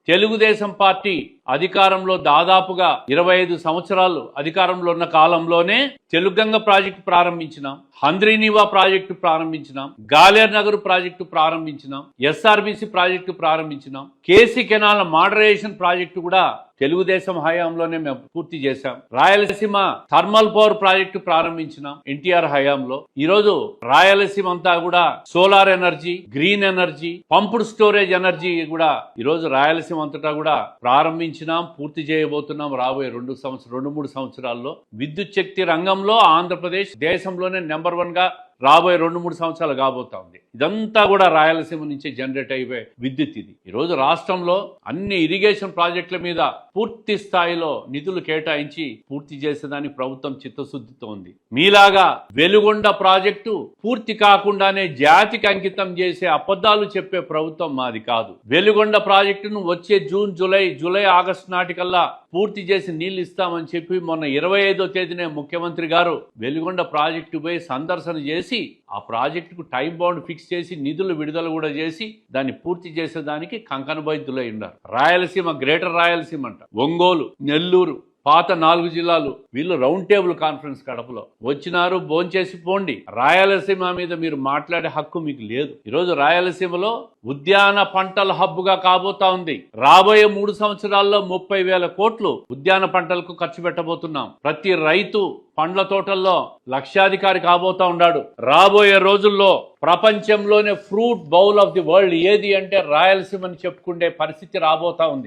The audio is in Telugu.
తెలుగుదేశం పార్టీ అధికారంలో దాదాపుగా 25 సంవత్సరాలు అధికారంలో ఉన్న కాలంలోనే తెలుగంగ ప్రాజెక్టు ప్రారంభించినాం, హంద్రీనీవా ప్రాజెక్టు ప్రారంభించినాం, గాలేర్ నగర్ ప్రాజెక్టు ప్రారంభించినాం, ఎస్ఆర్బిసి ప్రాజెక్టు ప్రారంభించినాం, కేసీ కెనాల్ మోడరేషన్ ప్రాజెక్టు కూడా తెలుగుదేశం హయాంలోనే మేము పూర్తి చేశాం. రాయలసీమ థర్మల్ పవర్ ప్రాజెక్టు ప్రారంభించినాం ఎన్టీఆర్ హయాంలో. ఈరోజు రాయలసీమ అంతా కూడా solar energy, green energy, pumped storage energy కూడా ఈరోజు రాయలసీమ అంతటా కూడా ప్రారంభించినాం, పూర్తి చేయబోతున్నాం. రాబోయే 2-3 సంవత్సరాల్లో విద్యుత్ శక్తి రంగంలో ఆంధ్రప్రదేశ్ దేశంలోనే నెంబర్ 1 గా రాబోయే 2-3 సంవత్సరాలు కాబోతా ఉంది. ఇదంతా కూడా రాయలసీమ నుంచి జనరేట్ అయిపోయే విద్యుత్. ఇది ఈరోజు రాష్ట్రంలో అన్ని ఇరిగేషన్ ప్రాజెక్టుల మీద పూర్తి స్థాయిలో నిధులు కేటాయించి పూర్తి చేసేదానికి ప్రభుత్వం చిత్తశుద్ధితో ఉంది. మీలాగా వెలుగొండ ప్రాజెక్టు పూర్తి కాకుండానే జాతికి అంకితం చేసే అబద్ధాలు చెప్పే ప్రభుత్వం మాది కాదు. వెలుగొండ ప్రాజెక్టును వచ్చే జూలై ఆగస్టు నాటికల్లా పూర్తి చేసి నీళ్లు ఇస్తామని చెప్పి మొన్న 25వ తేదీనే ముఖ్యమంత్రి గారు వెలుగొండ ప్రాజెక్టు పోయి సందర్శన చేసి ఆ ప్రాజెక్టుకు టైం బౌండ్ ఫిక్స్ చేసి నిధులు విడుదల కూడా చేసి దాన్ని పూర్తి చేసేదానికి కంకణబద్దులై ఉన్నారు. రాయలసీమ, గ్రేటర్ రాయలసీమ అంట, ఒంగోలు, నెల్లూరు, పాత 4 జిల్లాలు వీళ్ళు రౌండ్ టేబుల్ కాన్ఫరెన్స్ కడపలో వచ్చినారు. భోంచేసి పోండి. రాయలసీమ మీద మీరు మాట్లాడే హక్కు మీకు లేదు. ఈరోజు రాయలసీమలో ఉద్యాన పంటల హబ్బుగా కాబోతా ఉంది. రాబోయే 3 సంవత్సరాల్లో 30,000 కోట్లు ఉద్యాన పంటలకు ఖర్చు పెట్టబోతున్నాం. ప్రతి రైతు పండ్ల తోటల్లో లక్షాధికారి కాబోతా ఉన్నాడు. రాబోయే రోజుల్లో ప్రపంచంలోనే fruit bowl of the world ఏది అంటే రాయలసీమని చెప్పుకునే పరిస్థితి రాబోతా ఉంది.